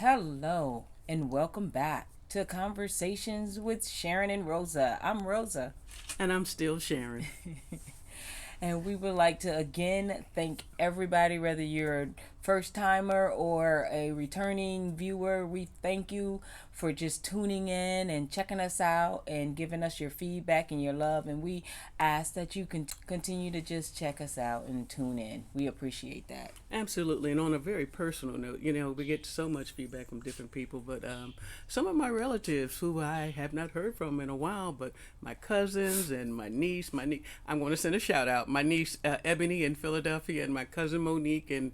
Hello, and welcome back to Conversations with Sharon and Rosa. I'm Rosa. And I'm still Sharon. And we would like to again thank everybody, whether you're a first timer or a returning viewer. We thank you for just tuning in and checking us out and giving us your feedback and your love. And we ask that you can continue to just check us out and tune in. We appreciate that. Absolutely. And on a very personal note, we get so much feedback from different people, but some of my relatives who I have not heard from in a while, but my cousins and my niece, I'm going to send a shout out. My niece Ebony in Philadelphia and my cousin Monique in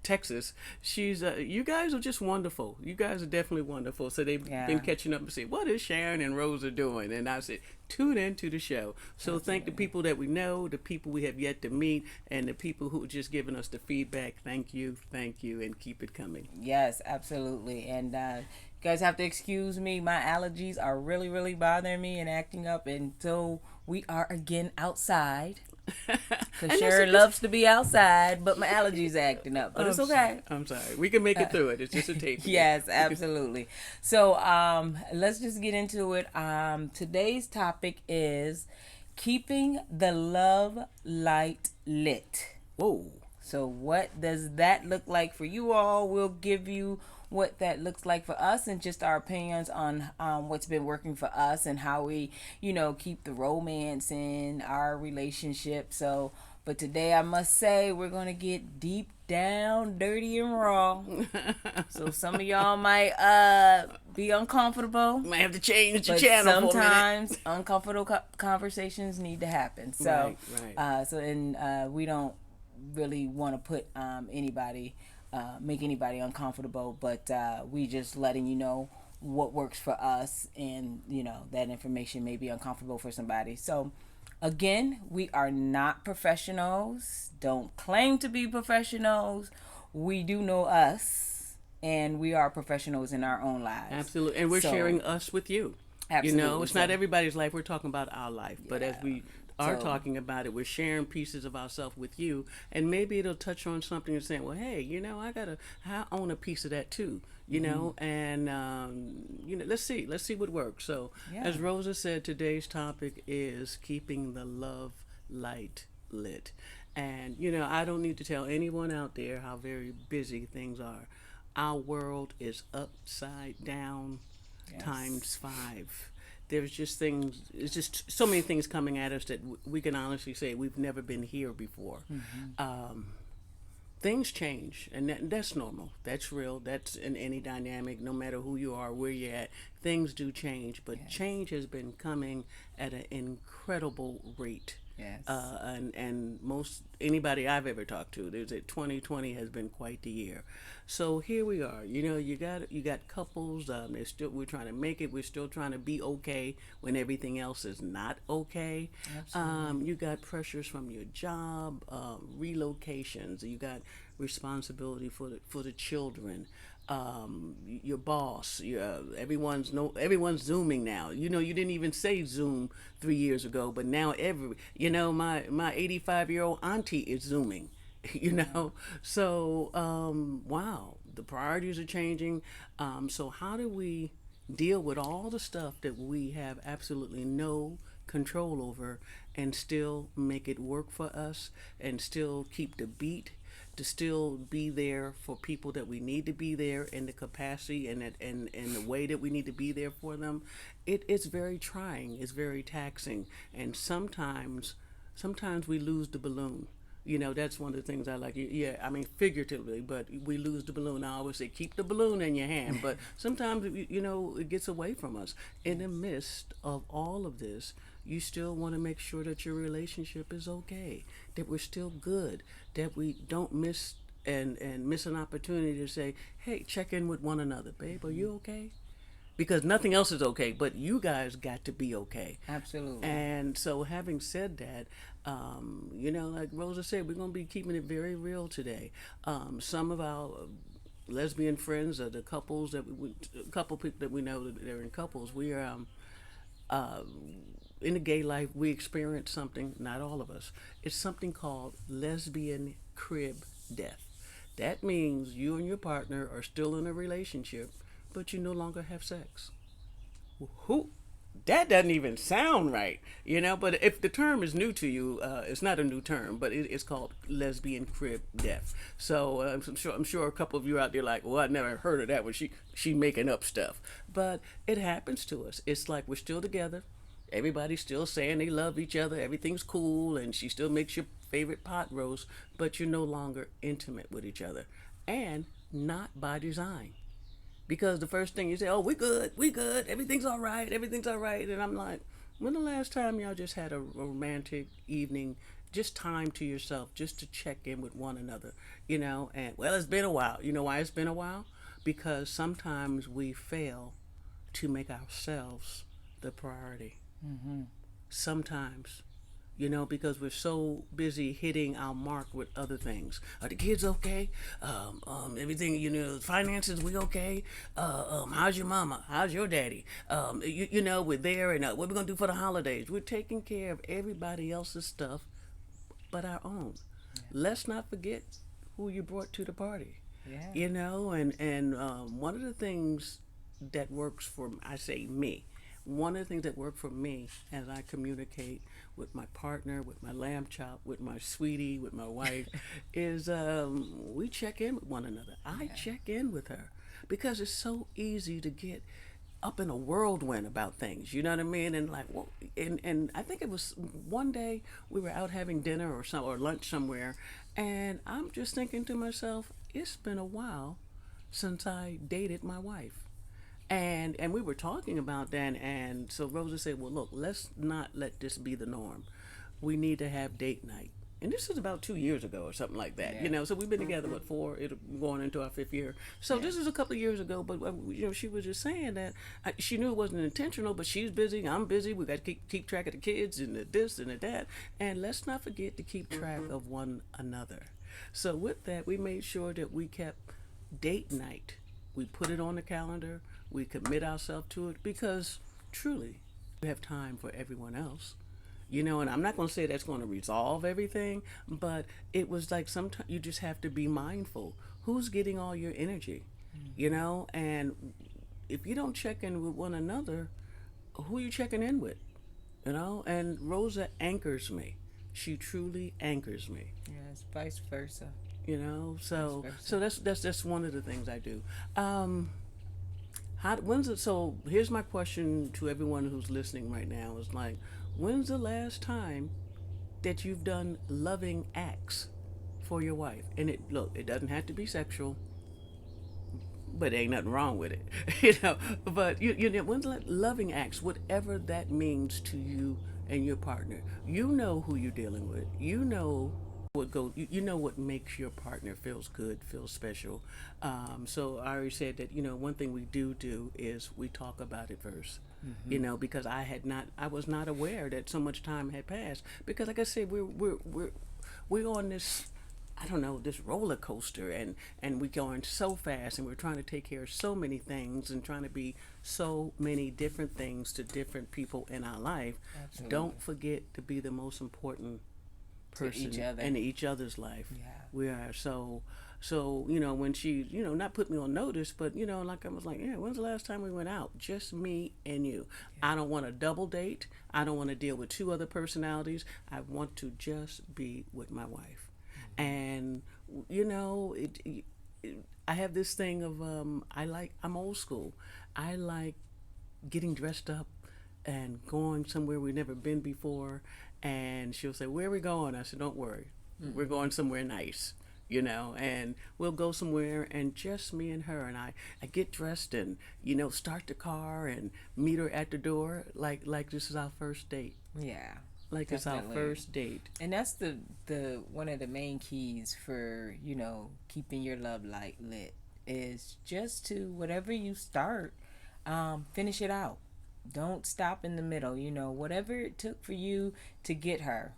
Texas. You guys are just wonderful. You guys are definitely wonderful. So they've been Yeah, catching up and say, what is Sharon and Rosa doing? And I said, tune in to the show. So thank the absolutely. people that we know, the people we have yet to meet, and the people who are just giving us the feedback. Thank you, and keep it coming. Yes, absolutely. And you guys have to excuse me. My allergies are really, really bothering me and acting up until we are again outside. Because And Sharon that's loves to be outside, but my allergies are acting up. But it's okay. I'm sorry. We can make it through it. It's just a tape again. Yes, absolutely. So let's just get into it. Today's topic is keeping the love light lit. Whoa. So, what does that look like for you all? We'll give you what that looks like for us and just our opinions on what's been working for us and how we, keep the romance in our relationship. So, but today I must say we're going to get deep down, dirty, and raw. So, some of y'all might be uncomfortable, Might have to change the but channel for a minute. sometimes uncomfortable conversations need to happen. So, Right, right. we don't really want to put anybody, make anybody uncomfortable, but we just letting you know what works for us, and that information may be uncomfortable for somebody. So, again, we are not professionals. Don't claim to be professionals. We do know us, and we are professionals in our own lives. Absolutely. And we're So, sharing us with you. absolutely. It's not So, everybody's life. We're talking about our life. But as yeah. we are So, talking about it, we're sharing pieces of ourselves with you. And maybe it'll touch on something and saying, well, hey, I own a piece of that too. Let's see. Let's see what works. So, yeah. as Rosa said, today's topic is keeping the love light lit. And, I don't need to tell anyone out there how very busy things are. Our world is upside down Yes. times five. There's just things, it's just so many things coming at us that we can honestly say we've never been here before. Mm-hmm. Um, Things change, and that's normal. That's real. That's in any dynamic, no matter who you are, where you're at. Things do change, but Yes. change has been coming at an incredible rate. Yes. And most anybody I've ever talked to, there's that 2020 has been quite the year. So here we are. You got couples. We're trying to make it. We're still trying to be okay when everything else is not okay. Absolutely. You got pressures from your job, relocations. You got responsibility for the children. Your boss, everyone's zooming now. You didn't even say Zoom 3 years ago, but now my 85-year-old auntie is zooming. you Yeah. know, so wow, the priorities are changing. So how do we deal with all the stuff that we have absolutely no control over and still make it work for us and still keep the beat to still be there for people that we need to be there in the capacity and the way that we need to be there for them. It's very trying, it's very taxing, and sometimes we lose the balloon. That's one of the things I like. Yeah, I mean, figuratively, but we lose the balloon. I always say, keep the balloon in your hand. But sometimes, it gets away from us. In the Yes. midst of all of this, you still want to make sure that your relationship is okay, that we're still good, that we don't miss an opportunity to say, hey, check in with one another. Babe, are Hmm. you okay? Because nothing else is okay, but you guys got to be okay. Absolutely. And so, having said that, like Rosa said, we're going to be keeping it very real today. Some of our lesbian friends, or the couples couple people that we know that are in couples, we are uh, in the gay life. We experience something. Not all of us. It's something called lesbian crib death. that means you and your partner are still in a relationship, but you no longer have sex. Who? That doesn't even sound right, But if the term is new to you, it's not a new term, but it's called lesbian crib death. So I'm sure a couple of you out there like, well, I never heard of that one. She making up stuff, but it happens to us. It's like we're still together. Everybody's still saying they love each other. Everything's cool, and she still makes your favorite pot roast, but you're no longer intimate with each other, and not by design. Because the first thing you say, oh, we good, everything's all right. And I'm like, when the last time y'all just had a romantic evening, just time to yourself, just to check in with one another, And well, it's been a while. You know why it's been a while? Because sometimes we fail to make ourselves the priority. Sometimes, because we're so busy hitting our mark with other things. Are the kids okay? Everything, finances, we okay? How's your mama? How's your daddy? We're there, and what we're going to do for the holidays. We're taking care of everybody else's stuff but our own. Yeah. Let's not forget who you brought to the party. Yeah. And one of the things that works for, I say me, one of the things that work for me as I communicate with my partner, with my lamb chop, with my sweetie, with my wife, is we check in with one another. I check in with her because it's so easy to get up in a whirlwind about things. You know what I mean? And like, well, and I think it was one day we were out having dinner or lunch somewhere, and I'm just thinking to myself, it's been a while since I dated my wife. And we were talking about that, and so Rosa said, well, look, let's not let this be the norm. We need to have date night. And this is about 2 years ago or something like that, So we've been together, going into our 5th year. So this is a couple of years ago, but she was just saying that she knew it wasn't intentional, but she's busy, I'm busy. We got to keep track of the kids and the this and the that, and let's not forget to keep track of one another. So with that, we made sure that we kept date night. We put it on the calendar. We commit ourselves to it because truly we have time for everyone else. And I'm not going to say that's going to resolve everything, but it was like sometimes you just have to be mindful. Who's getting all your energy? And if you don't check in with one another, who are you checking in with? And Rosa anchors me. She truly anchors me. Yes, vice versa. So that's one of the things I do. So here's my question to everyone who's listening right now is like, when's the last time that you've done loving acts for your wife? And it doesn't have to be sexual, but ain't nothing wrong with it, But when's the loving acts, whatever that means to you and your partner? You know who you're dealing with. What makes your partner feels good, feels special. So I already said that one thing we do is we talk about it first. Because I was not aware that so much time had passed. Because like I said, we're on this, I don't know, this roller coaster, and we're going so fast, and we're trying to take care of so many things and trying to be so many different things to different people in our life. Absolutely. Don't forget to be the most important person in each other's life. Yeah. We are so when she not put me on notice, but like I was like, when's the last time we went out, just me and you? I don't want to double date. I don't want to deal with 2 other personalities. I want to just be with my wife. And I have this thing of I'm old school. I like getting dressed up and going somewhere we've never been before. And she'll say, where are we going? I said, don't worry. We're going somewhere nice, and we'll go somewhere, and just me and her. And I get dressed and, start the car and meet her at the door like this is our first date. Yeah. Like definitely. It's our first date. And that's the one of the main keys for, keeping your love light lit is just to, whatever you start, finish it out. Don't stop in the middle. Whatever it took for you to get her,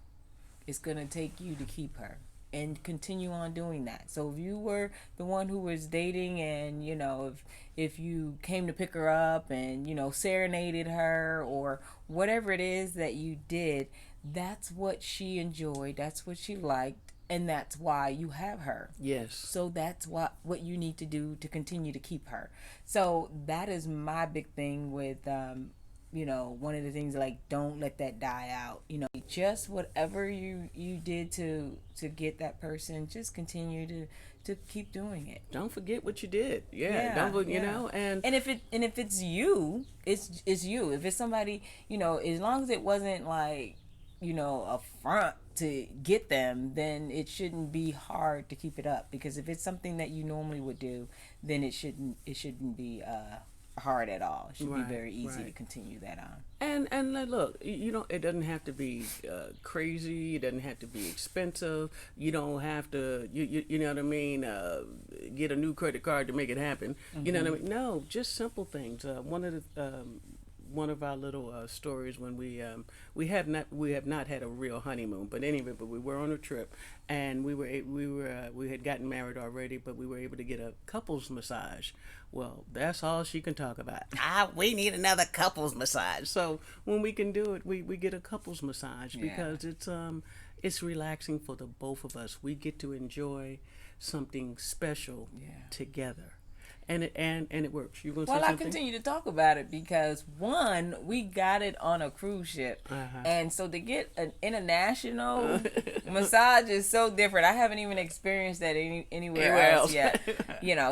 it's going to take you to keep her, and continue on doing that. So if you were the one who was dating, and if you came to pick her up and serenaded her, or whatever it is that you did, that's what she enjoyed, that's what she liked, and that's why you have her. Yes. So that's what you need to do to continue to keep her. So that is my big thing with one of the things, like, don't let that die out. Just whatever you did to get that person, just continue to keep doing it. Don't forget what you did. Yeah. Yeah, Don't, yeah. and And if it's you, it's you. If it's somebody, as long as it wasn't like, a front to get them, then it shouldn't be hard to keep it up. Because if it's something that you normally would do, then it shouldn't be hard at all. It should Right, be very easy to right. continue that on. And look, it doesn't have to be crazy. It doesn't have to be expensive. You don't have to, you know what I mean, get a new credit card to make it happen. You know what I mean? No, just simple things. One of our little stories when we have not had a real honeymoon, but anyway, but we were on a trip, and we had gotten married already, but we were able to get a couples massage. Well, that's all she can talk about. We need another couples massage. So when we can do it, we get a couples massage because it's relaxing for the both of us. We get to enjoy something special together. And it works. You gonna say Well, I something? continue to talk about it because, one, we got it on a cruise ship, and so to get an international massage is so different. I haven't even experienced that anywhere else yet.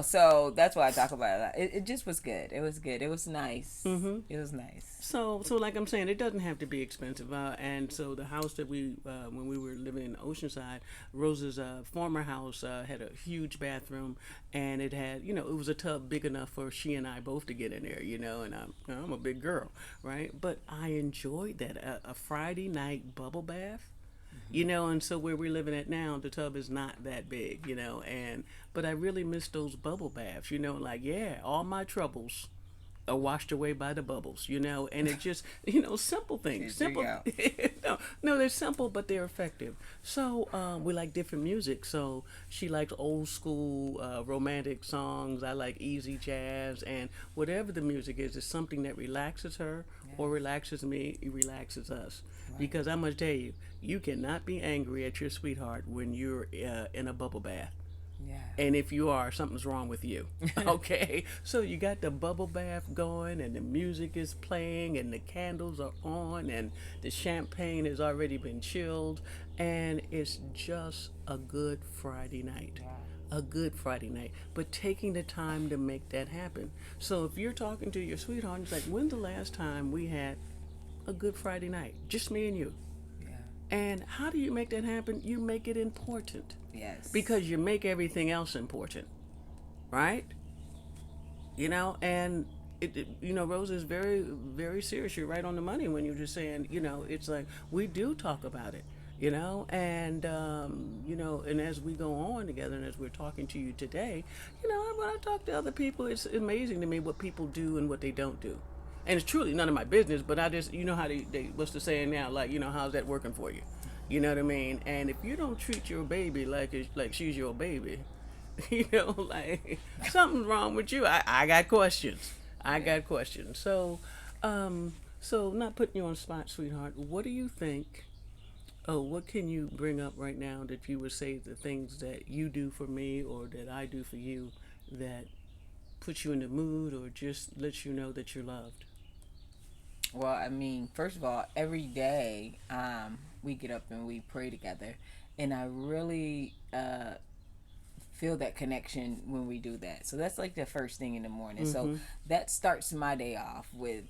So that's why I talk about it. It just was good. It was good. It was nice. It was nice. So like I'm saying, it doesn't have to be expensive. And so the house that when we were living in Oceanside, Rose's former house had a huge bathroom, and it had, it was a tub big enough for she and I both to get in there, and I'm a big girl, right? But I enjoyed that, a Friday night bubble bath. And so where we're living at now, the tub is not that big, but I really miss those bubble baths, like, all my troubles are washed away by the bubbles, and it just, simple things. Simple. No, they're simple, but they're effective. So we like different music. So she likes old school romantic songs. I like easy jazz, and whatever the music is something that relaxes her or relaxes me. It relaxes us. Right. Because I must tell you, you cannot be angry at your sweetheart when you're in a bubble bath. Yeah. And if you are, something's wrong with you. Okay? So you got the bubble bath going, and the music is playing, and the candles are on, and the champagne has already been chilled, and it's just a good Friday night. Yeah. A good Friday night. But taking the time to make that happen. So if you're talking to your sweetheart, it's like, when's the last time we had a good Friday night? Just me and you. And how do you make that happen? You make it important. Yes. Because you make everything else important, right? And Rose is very, very serious. You're right on the money when you're just saying, it's like we do talk about it, and and as we go on together, and as we're talking to you today, when I talk to other people, it's amazing to me what people do and what they don't do. And it's truly none of my business, but I just, how they what's the saying now, like, how's that working for you? You know what I mean? And if you don't treat your baby like she's your baby, like, something's wrong with you. I got questions. So, not putting you on the spot, sweetheart, what do you think, what can you bring up right now that you would say the things that you do for me or that I do for you that puts you in the mood or just lets you know that you're loved? Well, I mean, first of all, every day we get up and we pray together, and I really feel that connection when we do that. So that's like the first thing in the morning. So that starts my day off with,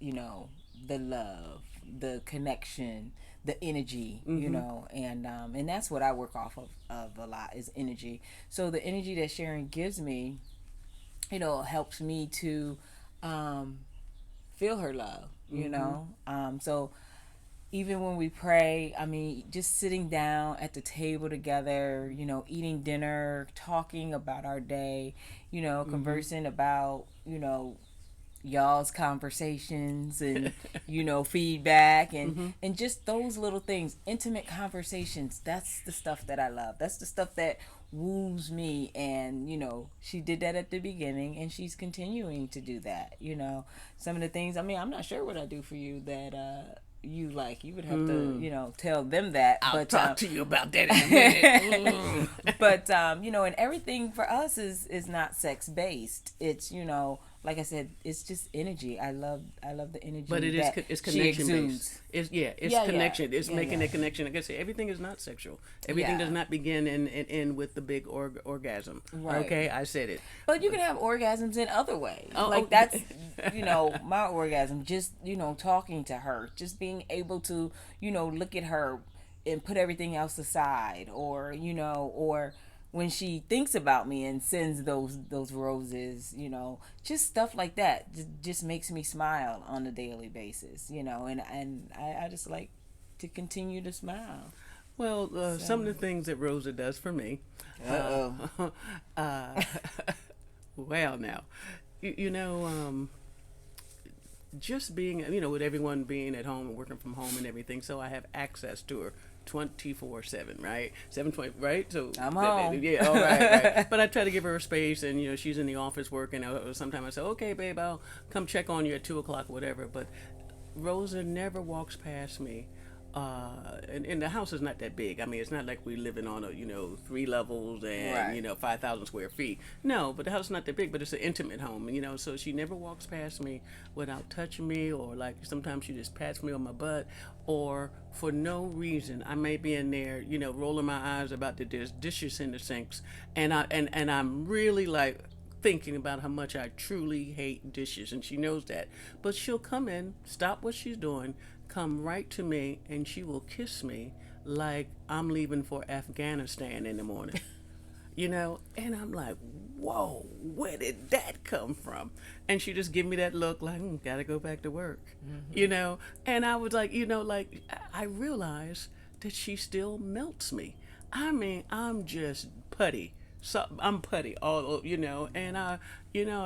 the love, the connection, the energy, and that's what I work off of a lot is energy. So the energy that Sharon gives me, helps me to feel her love, so even when we pray, I mean, just sitting down at the table together, eating dinner, talking about our day, conversing about, y'all's conversations and, feedback and just those little things, intimate conversations. That's the stuff that I love. That's the stuff that woos me. And, she did that at the beginning and she's continuing to do that. Some of the things, I mean, I'm not sure what I do for you that, you like. You would have to, tell them that. I'll talk to you about that in a minute. But and everything for us is not sex based. It's like I said, it's just energy. I love the energy. But it's connection based. It's connection. It's making a connection. Like I say, everything is not sexual. Everything does not begin and end with the big orgasm. Right. Okay, I said it. But you can have orgasms in other ways. That's my orgasm. Just talking to her, just being able to look at her and put everything else aside, or when she thinks about me and sends those roses, just stuff like that just makes me smile on a daily basis, and I just like to continue to smile. Well, some of the things that Rosa does for me. Well, now, just being, with everyone being at home and working from home and everything, so I have access to her 24/7, right? 720, right? So I'm home. Yeah, all right. But I try to give her a space, and she's in the office working. Sometimes I say, okay, babe, I'll come check on you at 2:00, whatever. But Rosa never walks past me. And the house is not that big. I mean, it's not like we living on 3 levels and 5,000 square feet. No, but the house is not that big. But it's an intimate home, So she never walks past me without touching me, or like sometimes she just pats me on my butt, or for no reason. I may be in there, rolling my eyes about the dishes in the sinks, and I'm really like thinking about how much I truly hate dishes, and she knows that. But she'll come in, stop what she's doing, come right to me, and she will kiss me like I'm leaving for Afghanistan in the morning. And I'm like, whoa, where did that come from? And she just give me that look like, gotta go back to work, And I was like, I realized that she still melts me. I mean, I'm just putty. So I'm putty, all and and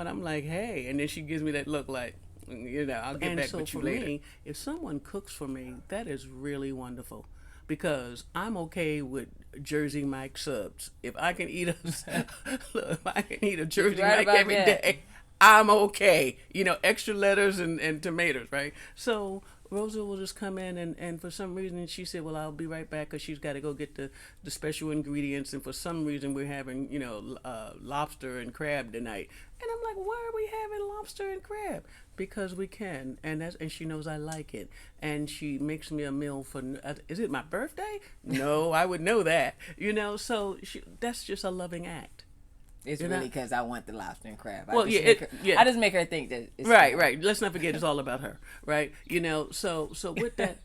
I'm like, hey, and then she gives me that look like, I'll get back with you later. Me, if someone cooks for me, that is really wonderful, because I'm okay with Jersey Mike subs. If I can eat a Jersey Mike every day, I'm okay. Extra lettuce and tomatoes, right? So Rosa will just come in, and for some reason she said, well, I'll be right back, because she's got to go get the special ingredients, and for some reason we're having lobster and crab tonight. And I'm like, why are we having lobster and crab? Because we can, and she knows I like it, and she makes me a meal for. Is it my birthday? No, I would know that. So that's just a loving act. It's really because I want the lobster and crab. I just make her think that it's right. Let's not forget it's all about her, right? So with that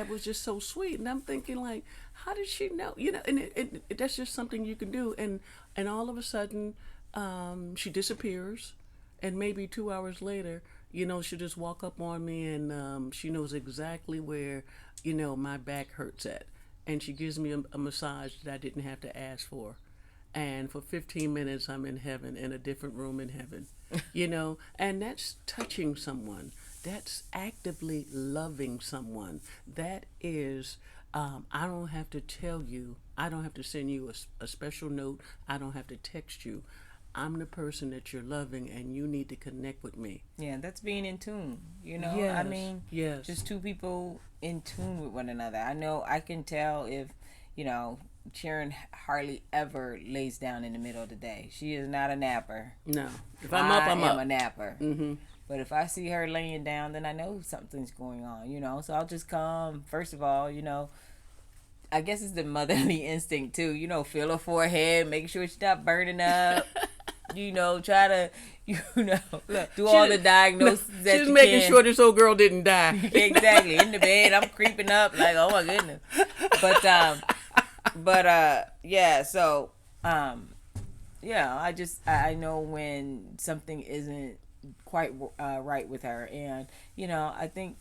was just so sweet, and I'm thinking like, how did she know? And that's just something you can do, and all of a sudden, she disappears, and maybe 2 hours later, she'll just walk up on me, and she knows exactly where, my back hurts at, and she gives me a massage that I didn't have to ask for. And for 15 minutes, I'm in heaven, in a different room in heaven, and that's touching someone. That's actively loving someone. That is, I don't have to tell you. I don't have to send you a special note. I don't have to text you. I'm the person that you're loving, and you need to connect with me. Yeah, that's being in tune. Yes, I mean, yes. Just two people in tune with one another. I know I can tell if, Sharon hardly ever lays down in the middle of the day. She is not a napper. No. If I'm up, I'm up. I am a napper. Mm-hmm. But if I see her laying down, then I know something's going on, So I'll just come. First of all, I guess it's the motherly instinct too. Feel her forehead, make sure she's not burning up. Try to, do all the diagnosis that she's you making can. sure this old girl didn't die. Exactly. In the bed, I'm creeping up like, oh my goodness. Yeah. So, I know when something isn't quite right with her, and I think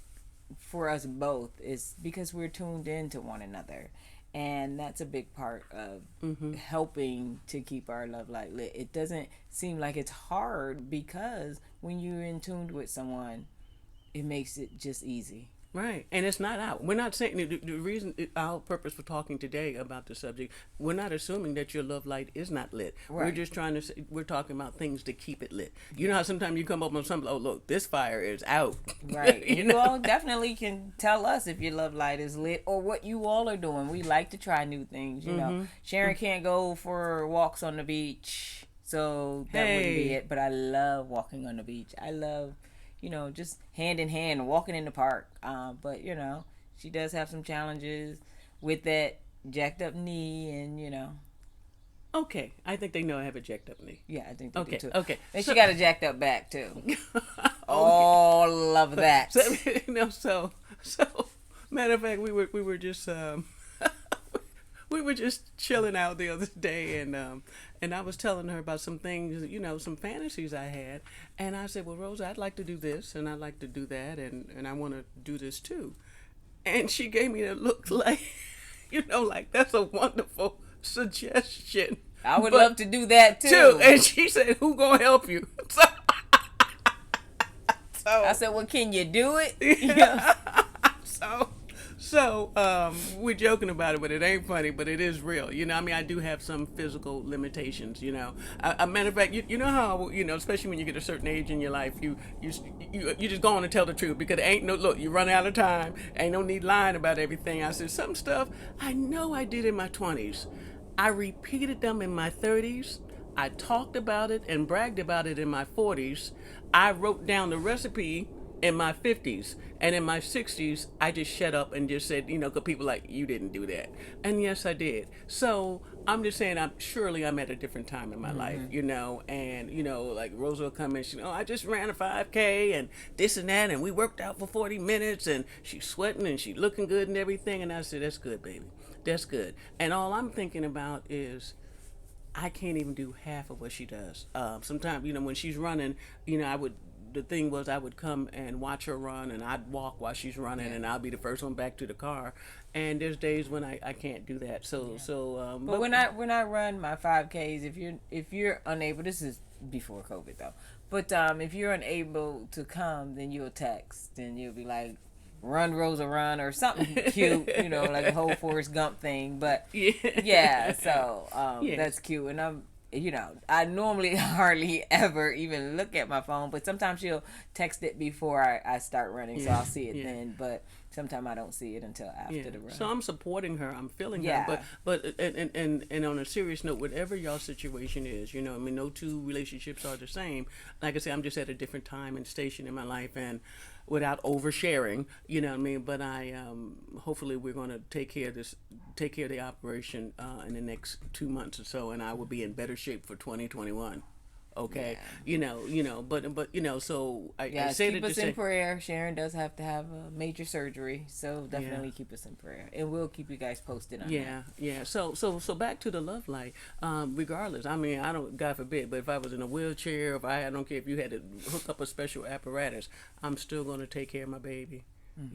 for us both is because we're tuned into one another. And that's a big part of helping to keep our love light lit. It doesn't seem like it's hard, because when you're in tune with someone, it makes it just easy. Right, and it's not out. We're not saying the reason our purpose for talking today about the subject. We're not assuming that your love light is not lit. We're Right. just trying to. We're talking about things to keep it lit. You know how sometimes you come up on something. Oh, look, this fire is out. Right. And you you know. all definitely can tell us if your love light is lit or what you all are doing. We like to try new things, you know. Sharon can't go for walks on the beach, so that wouldn't be Hey. it. But I love walking on the beach. I love, just hand in hand walking in the park. But she does have some challenges with that jacked up knee, and Okay, I think they know I have a jacked up knee. yeah, I think they Okay, do too. okay. And So- she got a jacked up back too. Oh, All of that. So, so matter of fact, we were just we were just chilling out the other day, and I was telling her about some things, some fantasies I had, and I said, well, Rosa, I'd like to do this, and I'd like to do that, and I want to do this too, and she gave me a look like, like that's a wonderful suggestion. I would But- love to do that too. too, and she said, who gonna help you? So, I said, well, can you do it? Yeah. so we're joking about it, but it ain't funny, but it is real. I do have some physical limitations. A matter of fact, you know how especially when you get a certain age in your life, you just go on and tell the truth because there ain't no look. You run out of time. Ain't no need lying about everything. I said some stuff I know I did in my 20s. I repeated them in my 30s. I talked about it and bragged about it in my 40s. I wrote down the recipe in my 50s. And in my 60s, I just shut up and just said, because people like, you didn't do that. And yes, I did. So I'm just saying, I'm at a different time in my life, and, like Rosa will come in, I just ran a 5K and this and that, and we worked out for 40 minutes, and she's sweating and she's looking good and everything. And I said, that's good, baby. That's good. And all I'm thinking about is, I can't even do half of what she does. Sometimes, when she's running, the thing was I would come and watch her run, and I'd walk while she's running, and I'll be the first one back to the car. And there's days when I can't do that. But when I run my 5Ks, if you're unable, this is before COVID though. But if you're unable to come, then you'll text and you'll be like, "Run, Rosa, run," or something cute, like a whole Forrest Gump thing. But yeah, so Yes. that's cute. And I normally hardly ever even look at my phone, but sometimes she'll text it before I start running, so I'll see it then. But sometimes I don't see it until after the run. So I'm supporting her. I'm feeling Yeah. her. But and on a serious note, whatever y'all situation is, no two relationships are the same. Like I said, I'm just at a different time and station in my life, and without oversharing, But I hopefully we're going to take care of the operation in the next 2 months or so, and I will be in better shape for 2021. Okay, but so I Yeah, say keep that us to in say, prayer. Sharon does have to have a major surgery, so definitely keep us in prayer, and we'll keep you guys posted on that. Yeah. So back to the love light. Regardless, I don't, God forbid, but if I was in a wheelchair, I don't care if you had to hook up a special apparatus, I'm still going to take care of my baby.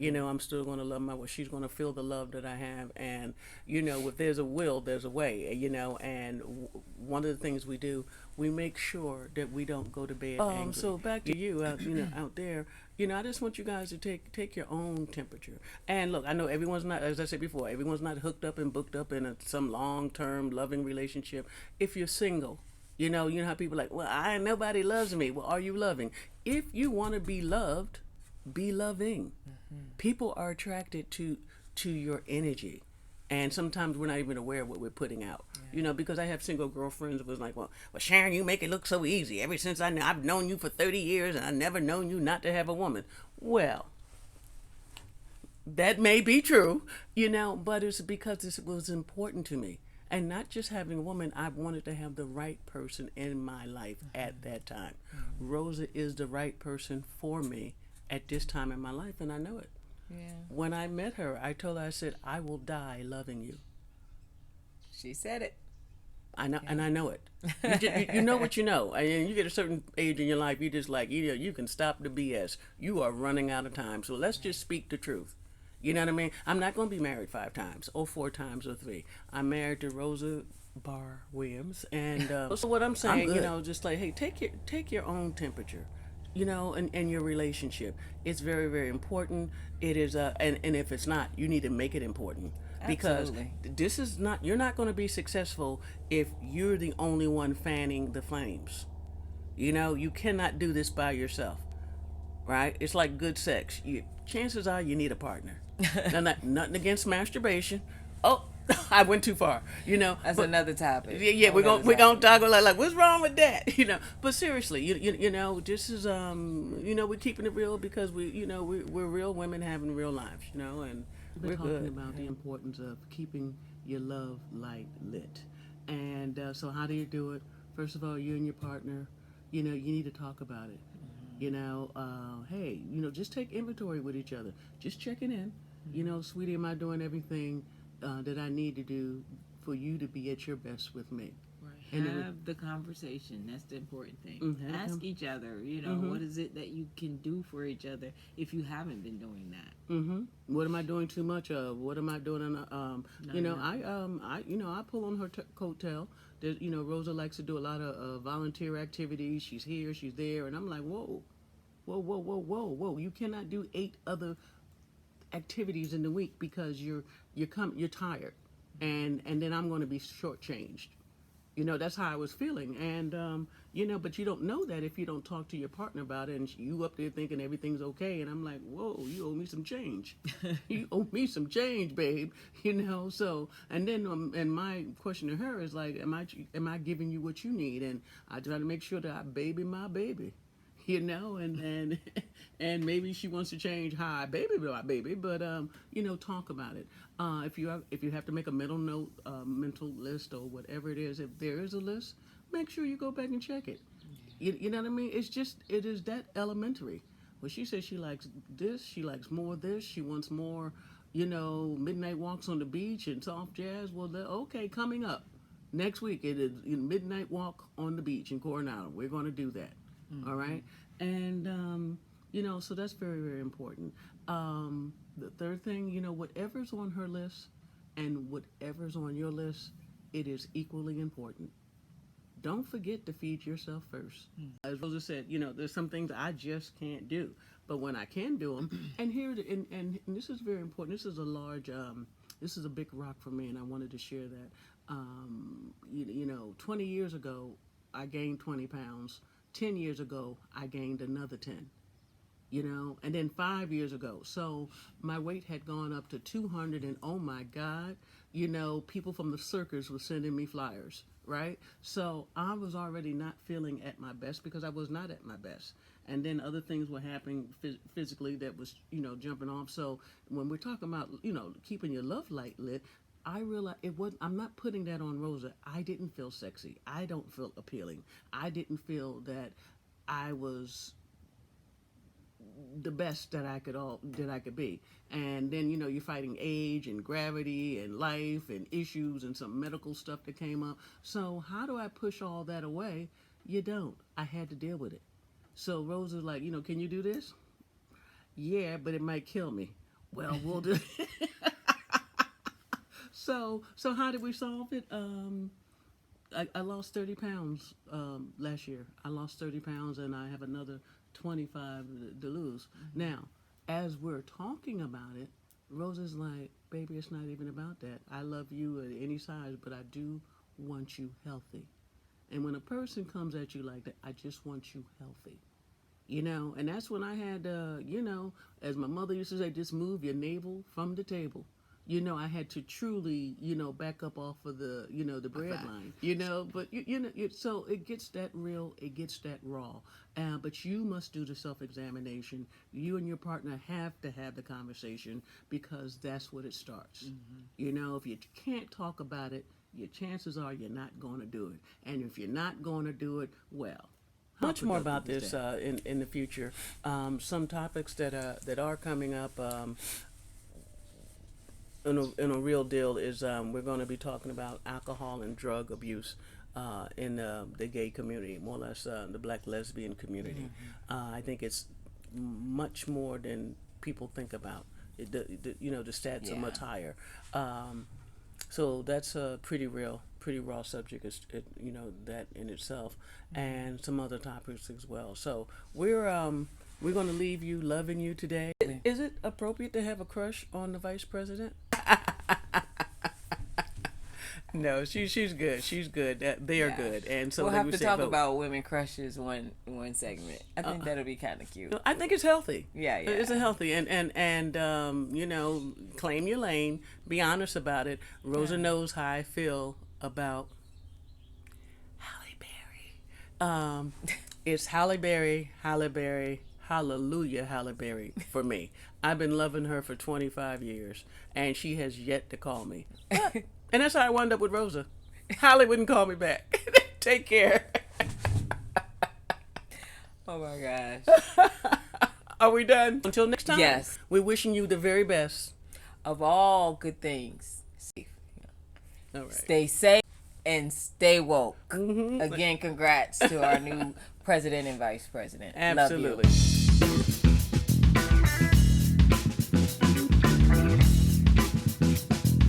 I'm still going to love my wife. She's going to feel the love that I have. And, if there's a will, there's a way, and one of the things we do, we make sure that we don't go to bed angry. So back to you out, out there, I just want you guys to take your own temperature. And look, I know everyone's not, as I said before, everyone's not hooked up and booked up in some long-term loving relationship. If you're single, you know how people are like, well, nobody loves me. Well, are you loving? If you want to be loved, be loving. People are attracted to your energy, and sometimes we're not even aware of what we're putting out. Because I have single girlfriends who was like, well, Sharon, you make it look so easy. Ever since I've known you for 30 years, and I've never known you not to have a woman. Well, that may be true, but it's because this was important to me. And not just having a woman, I wanted to have the right person in my life at that time. Rosa is the right person for me at this time in my life, and I know it. Yeah. When I met her, I told her, I said, I will die loving you. She said it. I know, and I know it. You know what you know. And you get a certain age in your life, you just like, you can stop the BS. You are running out of time. So let's just speak the truth. You know what I mean? I'm not going to be married 5 times or 4 times or 3. I'm married to Rosa Barr Williams. And so what I'm saying, just like, hey, take your own temperature. you know, and your relationship. It's very, very important. It is, and if it's not, you need to make it important because Absolutely. this is not, you're not going to be successful if you're the only one fanning the flames. You know, you cannot do this by yourself, right? It's like good sex. Chances are you need a partner. Now, nothing against masturbation. Oh, I went too far, you know. That's another topic. Yeah, Another we're gonna topic. talk like what's wrong with that, you know. But seriously, you know, this is you know, we're keeping it real because we, you know, we're real women having real lives, you know, and we're talking about the importance of keeping your love light lit. And so, how do you do it? First of all, you and your partner, you know, you need to talk about it. You know, hey, you know, just take inventory with each other. Just checking in. You know, sweetie, am I doing everything that I need to do for you to be at your best with me? Right. Have the conversation. That's the important thing. Ask each other, you know, what is it that you can do for each other if you haven't been doing that? What am I doing too much of? What am I doing? You know, you know, I pull on her coattail. There's, you know, Rosa likes to do a lot of volunteer activities. She's here, she's there, and I'm like, whoa, whoa, whoa, whoa, whoa, whoa! You cannot do 8 other activities in the week because you're tired, and then I'm going to be shortchanged. You know, that's how I was feeling, and you know, but you don't know that if you don't talk to your partner about it, and you up there thinking everything's okay, and I'm like, whoa, you owe me some change. You owe me some change, babe. You know, so and then and my question to her is like, am I giving you what you need? And I try to make sure that I baby my baby. You know, and maybe she wants to change how I baby my baby, but you know, talk about it. If you have to make a mental note, mental list or whatever it is, if there is a list, make sure you go back and check it. You know what I mean? It is that elementary. Well, she says she likes this, she likes more of this, she wants more, you know, midnight walks on the beach and soft jazz. Well, okay, coming up next week it is midnight walk on the beach in Coronado. We're going to do that. All right, and you know, so that's very, very important. The third thing, you know, whatever's on her list and whatever's on your list, it is equally important. Don't forget to feed yourself first. As Rosa said, you know, there's some things I just can't do, but when I can do them, and here, and this is very important. This is a large, this is a big rock for me, and I wanted to share that. You know, 20 years ago, I gained 20 pounds. 10 years ago, I gained another 10, you know, and then 5 years ago. So my weight had gone up to 200, and oh my God, you know, people from the circus were sending me flyers, right? So I was already not feeling at my best because I was not at my best. And then other things were happening physically that was, you know, jumping off. So when we're talking about, you know, keeping your love light lit, I realized it was. I'm not putting that on Rosa. I didn't feel sexy. I don't feel appealing. I didn't feel that I was the best that I could be. And then, you know, you're fighting age and gravity and life and issues and some medical stuff that came up. So how do I push all that away? You don't. I had to deal with it. So Rosa's like, you know, can you do this? Yeah, but it might kill me. Well, we'll do. So how did we solve it? I lost 30 pounds last year. I lost 30 pounds, and I have another 25 to lose. Now, as we're talking about it, Rosa's like, baby, it's not even about that. I love you at any size, but I do want you healthy. And when a person comes at you like that, I just want you healthy. You know, and that's when I had, you know, as my mother used to say, just move your navel from the table. You know, I had to truly, you know, back up off of the, you know, the bread line, you know, but, you know, so it gets that real, it gets that raw. But you must do the self-examination. You and your partner have to have the conversation because that's what it starts. You know, if you can't talk about it, your chances are you're not going to do it. And if you're not going to do it, well, much more about this in the future. Some topics that are coming up in a real deal is we're going to be talking about alcohol and drug abuse in the gay community, more or less the black lesbian community. I think it's much more than people think about. You know, the stats are much higher. So that's a pretty raw subject, that in itself, and some other topics as well. So we're going to leave you loving you today. Is it appropriate to have a crush on the vice president? No, she's good. She's good. They are good, and so we'll like have we to said, talk vote. about women crushes one segment. I think that'll be kind of cute. I think it's healthy. Yeah. It's a healthy and claim your lane. Be honest about it. Rosa knows how I feel about Halle Berry. It's Halle Berry, hallelujah, Halle Berry for me. I've been loving her for 25 years, and she has yet to call me. And that's how I wound up with Rosa. Halle wouldn't call me back. Take care. Oh my gosh. Are we done? Until next time. Yes. We're wishing you the very best. Of all good things, All right. stay safe and stay woke. Again, congrats to our new president and vice president. Love you. Absolutely.